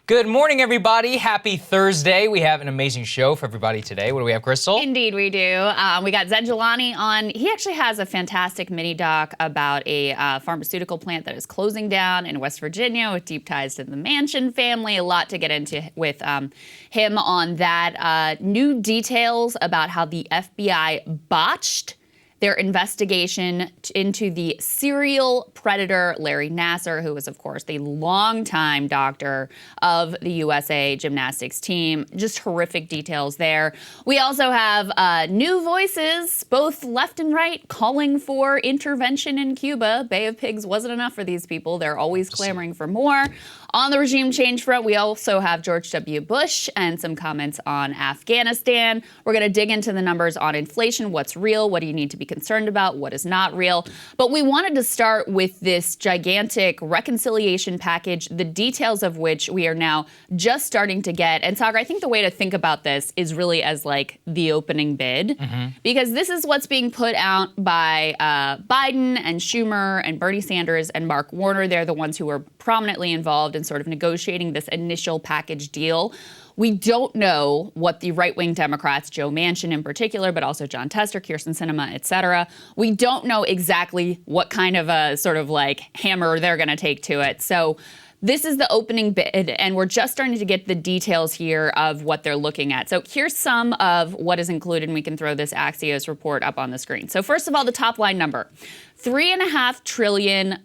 Good morning, everybody. Happy Thursday. We have an amazing show for everybody today. What do we have, Krystal? Indeed, we do. We got Zed Jelani on. He actually has a fantastic mini doc about a pharmaceutical plant that is closing down in West Virginia with deep ties to the Manchin family. A lot to get into with him on that. New details about how the FBI botched their investigation into the serial predator Larry Nassar, who was, of course, the longtime doctor of the USA gymnastics team. Just horrific details there. We also have new voices, both left and right, calling for intervention in Cuba. Bay of Pigs wasn't enough for these people. They're always clamoring for more. On the regime change front, we also have George W. Bush and some comments on Afghanistan. We're going to dig into the numbers on inflation, what's real, what do you need to be concerned about, what is not real. But we wanted to start with this gigantic reconciliation package, the details of which we are now just starting to get. And Saagar, I think the way to think about this is really as like the opening bid, because this is what's being put out by Biden and Schumer and Bernie Sanders and Mark Warner. They're the ones who are prominently involved in sort of negotiating this initial package deal. We don't know what the right-wing Democrats, Joe Manchin in particular, but also John Tester, Kyrsten Sinema, et cetera, we don't know exactly what kind of a sort of like hammer they're going to take to it. So this is the opening bid, and we're just starting to get the details here of what they're looking at. So here's some of what is included, and we can throw this Axios report up on the screen. So first of all, the top line number, $3.5 trillion.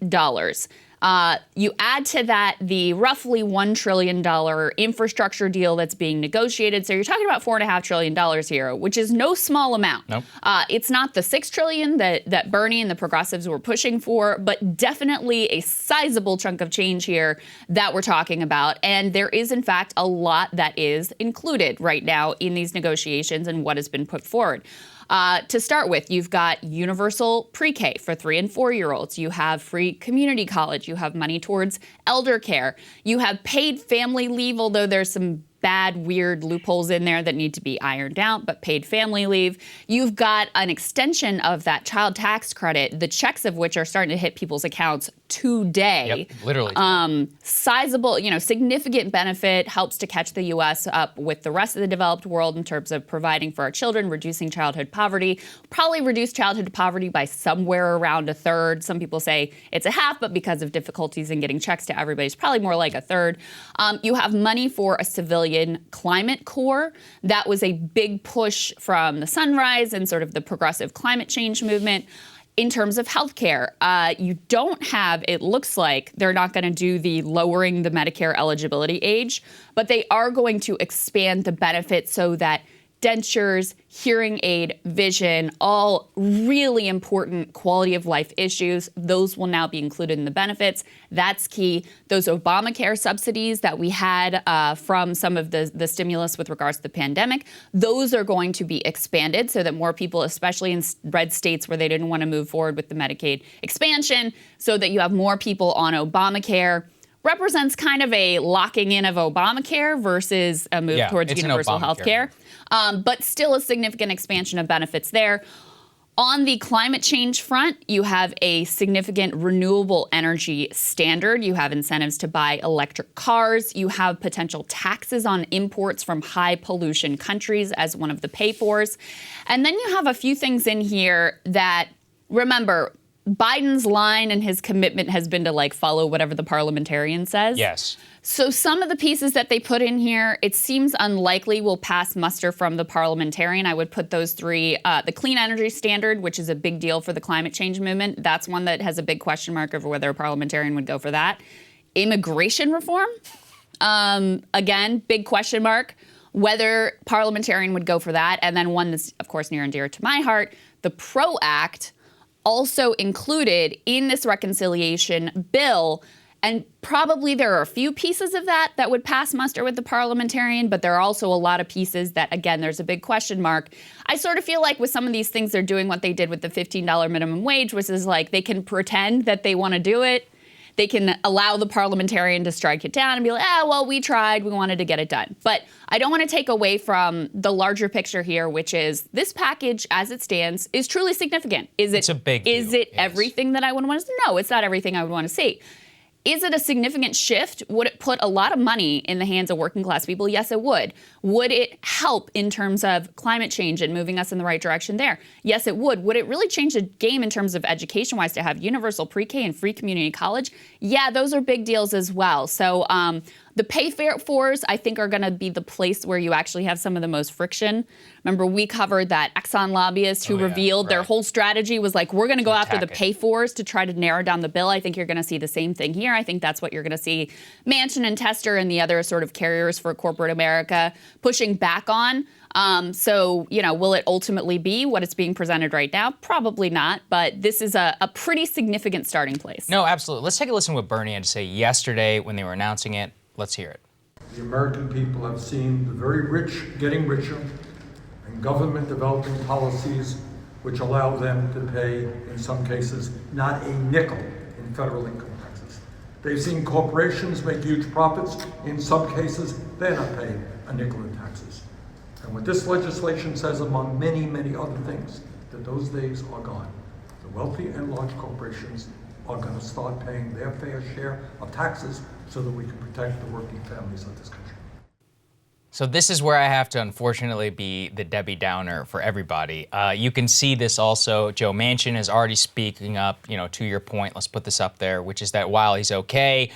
You add to that the roughly $1 trillion infrastructure deal that's being negotiated. So you're talking about $4.5 trillion here, which is no small amount. Nope. It's not the $6 trillion that Bernie and the progressives were pushing for, but definitely a sizable chunk of change here that we're talking about. And there is, in fact, a lot that is included right now in these negotiations and what has been put forward. To start with, you've got universal pre-K for 3- and 4-year-olds. You have free community college. You have money towards elder care. You have paid family leave, although there's some bad, weird loopholes in there that need to be ironed out, but paid family leave. You've got an extension of that child tax credit, the checks of which are starting to hit people's accounts today. Yep, literally. Sizable, significant benefit, helps to catch the U.S. up with the rest of the developed world in terms of providing for our children, reducing childhood poverty, probably reduce childhood poverty by somewhere around a third. Some people say it's a half, but because of difficulties in getting checks to everybody, it's probably more like a third. You have money for a civilian climate corps. That was a big push from the Sunrise and sort of the progressive climate change movement. In terms of healthcare, you don't have, it looks like they're not going to do the lowering the Medicare eligibility age, but they are going to expand the benefits so that dentures, hearing aid, vision, all really important quality of life issues. Those will now be included in the benefits. That's key. Those Obamacare subsidies that we had from some of the stimulus with regards to the pandemic, those are going to be expanded so that more people, especially in red states where they didn't want to move forward with the Medicaid expansion, so that you have more people on Obamacare. Represents kind of a locking in of Obamacare versus a move towards universal health care. But still a significant expansion of benefits there. On the climate change front, you have a significant renewable energy standard. You have incentives to buy electric cars. You have potential taxes on imports from high pollution countries as one of the pay-fors. And then you have a few things in here that, remember, Biden's line and his commitment has been to follow whatever the parliamentarian says. Yes. So some of the pieces that they put in here, it seems unlikely will pass muster from the parliamentarian. I would put those three. The clean energy standard, which is a big deal for the climate change movement. That's one that has a big question mark over whether a parliamentarian would go for that. Immigration reform, again, big question mark, whether parliamentarian would go for that. And then one that's, of course, near and dear to my heart, the PRO Act, also included in this reconciliation bill. And probably there are a few pieces of that would pass muster with the parliamentarian, but there are also a lot of pieces that, again, there's a big question mark. I sort of feel like with some of these things, they're doing what they did with the $15 minimum wage, which is they can pretend that they want to do it. They can allow the parliamentarian to strike it down and be like, well, we tried, we wanted to get it done. But I don't want to take away from the larger picture here, which is this package as it stands is truly significant. It's a big deal. Is it everything that I would want to see? No, it's not everything I would want to see. Is it a significant shift? Would it put a lot of money in the hands of working class people? Yes, it would. Would it help in terms of climate change and moving us in the right direction there? Yes, it would. Would it really change the game in terms of education-wise to have universal pre-K and free community college? Yeah, those are big deals as well. So the pay fors, I think, are going to be the place where you actually have some of the most friction. Remember, we covered that Exxon lobbyist who revealed their whole strategy was like, we're going to go after the pay fors to try to narrow down the bill. I think you're going to see the same thing here. I think that's what you're going to see Manchin and Tester and the other sort of carriers for corporate America pushing back on. So, will it ultimately be what it's being presented right now? Probably not, but this is a pretty significant starting place. No, absolutely. Let's take a listen to what Bernie had to say yesterday when they were announcing it. Let's hear it. The American people have seen the very rich getting richer and government developing policies which allow them to pay, in some cases, not a nickel in federal income taxes. They've seen corporations make huge profits. In some cases, they're not paying a nickel in taxes. And what this legislation says, among many, many other things, that those days are gone. The wealthy and large corporations are going to start paying their fair share of taxes so that we can protect the working families of this country. So this is where I have to, unfortunately, be the Debbie Downer for everybody. You can see this also. Joe Manchin is already speaking up, to your point. Let's put this up there, which is that while he's okay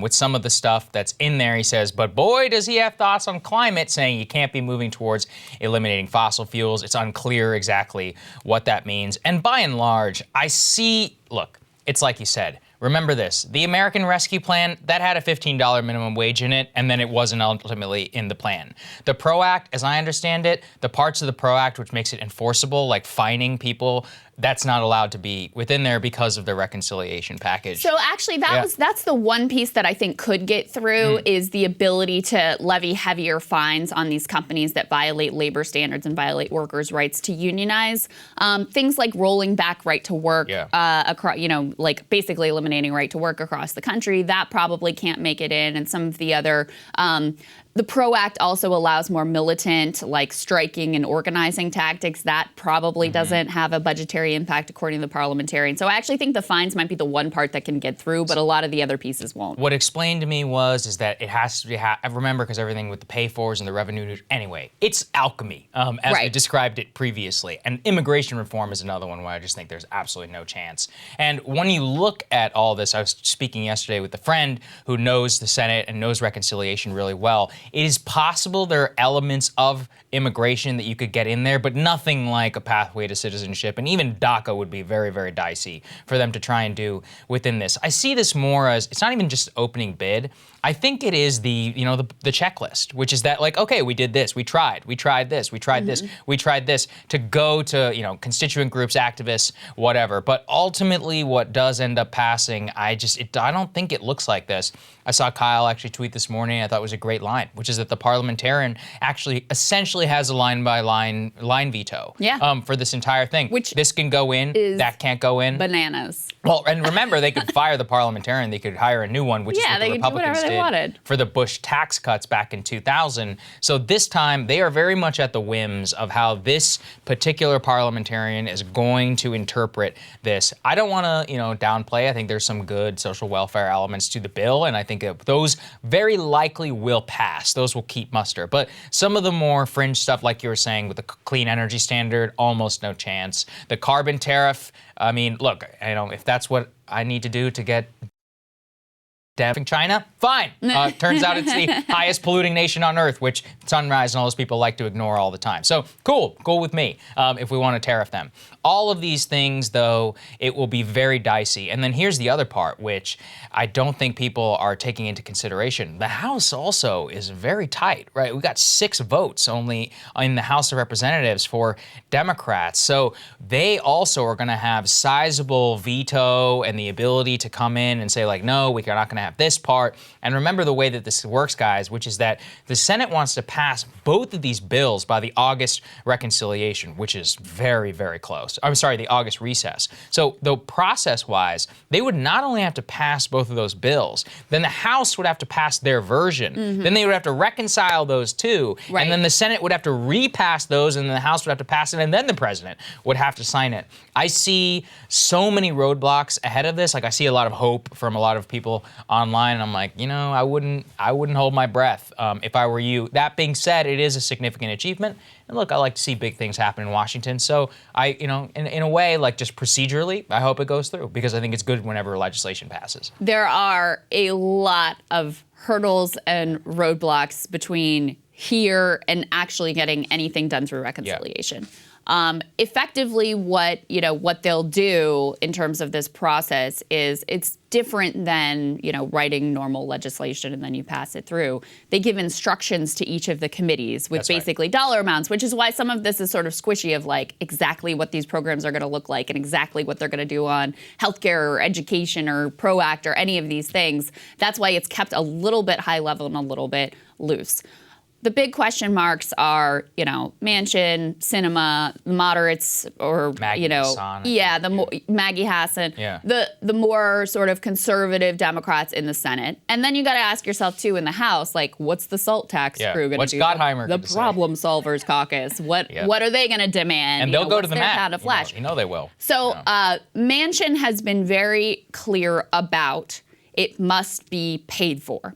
with some of the stuff that's in there, he says, but boy, does he have thoughts on climate, saying you can't be moving towards eliminating fossil fuels. It's unclear exactly what that means. And by and large, look, it's like you said. Remember this, the American Rescue Plan, that had a $15 minimum wage in it, and then it wasn't ultimately in the plan. The PRO Act, as I understand it, the parts of the PRO Act which makes it enforceable, like fining people, that's not allowed to be within there because of the reconciliation package. So actually, that's the one piece that I think could get through is the ability to levy heavier fines on these companies that violate labor standards and violate workers' rights to unionize. Things like rolling back right to work, across, like basically eliminating right to work across the country. That probably can't make it in, and some of the other. The PRO Act also allows more militant, like striking and organizing tactics. That probably doesn't have a budgetary impact, according to the parliamentarian. So I actually think the fines might be the one part that can get through, but a lot of the other pieces won't. What explained to me is that it has to be, remember, because everything with the pay-fors and the revenue, anyway, it's alchemy, as we described it previously. And immigration reform is another one where I just think there's absolutely no chance. And when you look at all this, I was speaking yesterday with a friend who knows the Senate and knows reconciliation really well. It is possible there are elements of immigration that you could get in there, but nothing like a pathway to citizenship. And even DACA would be very, very dicey for them to try and do within this. I see this more as, it's not even just opening bid. I think it is the checklist, which is that, like, okay, we did this, we tried this, we tried this, we tried this, to go to, constituent groups, activists, whatever. But ultimately what does end up passing, I don't think it looks like this. I saw Kyle actually tweet this morning, I thought it was a great line, which is that the parliamentarian actually essentially has a line veto for this entire thing. Which this can go in, that can't go in. Bananas. Well, and remember, they could fire the parliamentarian, they could hire a new one, which is what the Republicans did for the Bush tax cuts back in 2000. So this time, they are very much at the whims of how this particular parliamentarian is going to interpret this. I don't want to, downplay. I think there's some good social welfare elements to the bill, and I think those very likely will pass. Those will keep muster. But some of the more fringe stuff, like you were saying, with the clean energy standard, almost no chance. The carbon tariff, I mean, look, if that's what I need to do to get damn China, fine. Turns out it's the highest polluting nation on earth, which Sunrise and all those people like to ignore all the time. So cool with me if we want to tariff them. All of these things, though, it will be very dicey. And then here's the other part, which I don't think people are taking into consideration. The House also is very tight, right? We got 6 votes only in the House of Representatives for Democrats. So they also are going to have sizable veto and the ability to come in and say, like, no, we're not going to have this part. And remember the way that this works, guys, which is that the Senate wants to pass both of these bills by the August reconciliation, which is very, very close. I'm sorry, the August recess. So the process-wise, they would not only have to pass both of those bills, then the House would have to pass their version. Then they would have to reconcile those two, and then the Senate would have to repass those, and then the House would have to pass it, and then the president would have to sign it. I see so many roadblocks ahead of this. Like, I see a lot of hope from a lot of people online, and I'm like, you know, I wouldn't hold my breath if I were you. That being said, it is a significant achievement. And look, I like to see big things happen in Washington. So I, you know, in a way, like just procedurally, I hope it goes through because I think it's good whenever legislation passes. There are a lot of hurdles and roadblocks between here and actually getting anything done through reconciliation. Effectively, what they'll do in terms of this process is it's different than, writing normal legislation and then you pass it through. They give instructions to each of the committees with basically dollar amounts, which is why some of this is sort of squishy of like exactly what these programs are going to look like and exactly what they're going to do on healthcare or education or PROACT or any of these things. That's why it's kept a little bit high level and a little bit loose. The big question marks are, Manchin, Sinema, moderates, or Maggie Hassan, Maggie Hassan, yeah. the more sort of conservative Democrats in the Senate, and then you got to ask yourself too in the House, like, what's the SALT tax crew going to do? What's Gottheimer the Problem Solvers Caucus? What are they going to demand? And they'll go to the mat. Pound of flesh? You know they will. So Manchin has been very clear about it must be paid for,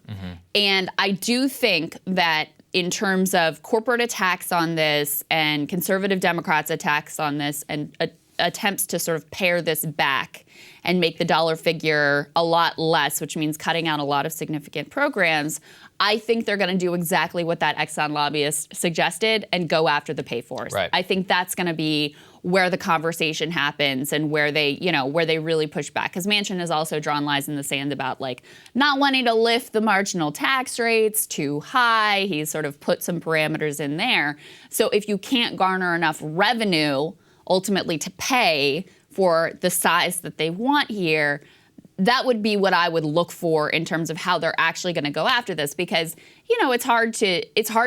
and I do think that in terms of corporate attacks on this and conservative Democrats' attacks on this and attempts to sort of pare this back and make the dollar figure a lot less, which means cutting out a lot of significant programs, I think they're going to do exactly what that Exxon lobbyist suggested and go after the pay-fors. Right. I think that's going to be where the conversation happens and where they really push back. Because Manchin has also drawn lines in the sand about like not wanting to lift the marginal tax rates too high. He's sort of put some parameters in there. So if you can't garner enough revenue ultimately to pay for the size that they want here, that would be what I would look for in terms of how they're actually going to go after this, because it's hard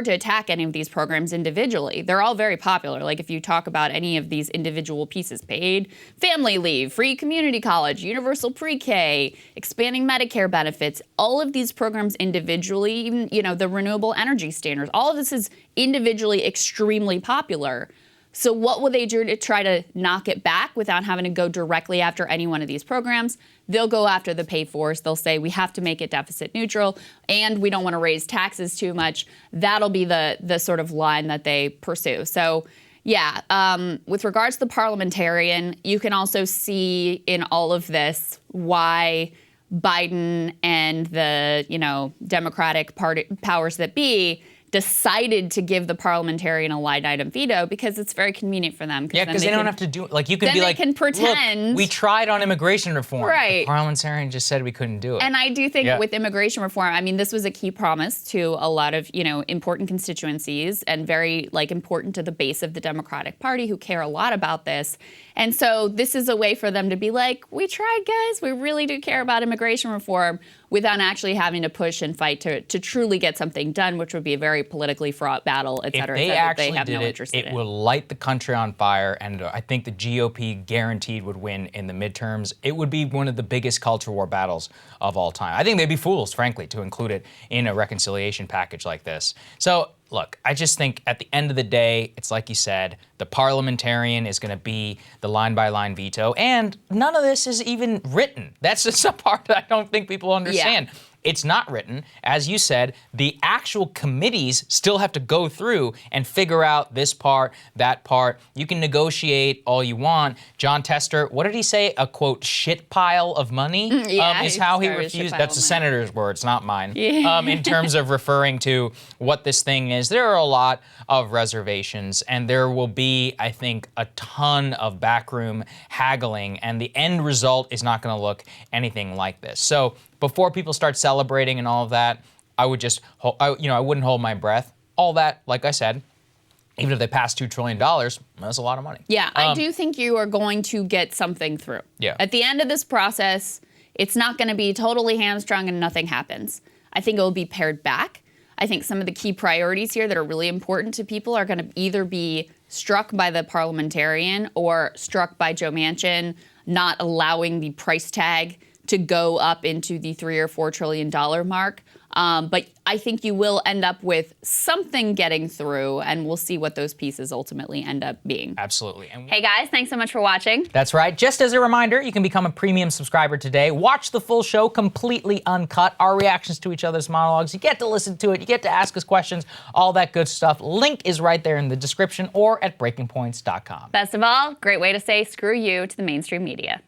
to attack any of these programs individually. They're all very popular. Like if you talk about any of these individual pieces, paid family leave, free community college, universal pre-K, expanding Medicare benefits, all of these programs individually, even the renewable energy standards, all of this is individually extremely popular. So what will they do to try to knock it back without having to go directly after any one of these programs? They'll go after the pay-fors. They'll say, we have to make it deficit neutral, and we don't want to raise taxes too much. That'll be the sort of line that they pursue. So, with regards to the parliamentarian, you can also see in all of this why Biden and the, Democratic Party powers that be decided to give the parliamentarian a line item veto because it's very convenient for them. Yeah, because they don't have to do it. Like you can be like, they can pretend. Look, we tried on immigration reform. Right. The parliamentarian just said we couldn't do it. And I do think with immigration reform, I mean, this was a key promise to a lot of, important constituencies and very important to the base of the Democratic Party who care a lot about this. And so this is a way for them to be like, we tried, guys. We really do care about immigration reform, without actually having to push and fight to truly get something done, which would be a very politically fraught battle, et cetera. If they actually have did no interest in it will light the country on fire, and I think the GOP guaranteed would win in the midterms. It would be one of the biggest culture war battles of all time. I think they'd be fools, frankly, to include it in a reconciliation package like this. So, look, I just think at the end of the day, it's like you said, the parliamentarian is going to be the line-by-line veto, and none of this is even written. That's just a part that I don't think people understand. Yeah. It's not written. As you said, the actual committees still have to go through and figure out this part, that part. You can negotiate all you want. John Tester, what did he say? A, quote, shit pile of money is how he refused. That's the senator's words, not mine. Yeah. In terms of referring to what this thing is. There are a lot of reservations, and there will be, I think, a ton of backroom haggling, and the end result is not going to look anything like this. So before people start celebrating and all of that, I would just, I wouldn't hold my breath. All that, like I said, even if they pass $2 trillion, that's a lot of money. Yeah, I do think you are going to get something through. Yeah. At the end of this process, It's not going to be totally hamstrung and nothing happens. I think it will be pared back. I think some of the key priorities here that are really important to people are going to either be struck by the parliamentarian or struck by Joe Manchin, not allowing the price tag to go up into the $3 or $4 trillion mark. But I think you will end up with something getting through, and we'll see what those pieces ultimately end up being. Absolutely. Hey guys, thanks so much for watching. That's right. Just as a reminder, you can become a premium subscriber today. Watch the full show completely uncut, our reactions to each other's monologues. You get to listen to it. You get to ask us questions, all that good stuff. Link is right there in the description or at breakingpoints.com. Best of all, great way to say screw you to the mainstream media.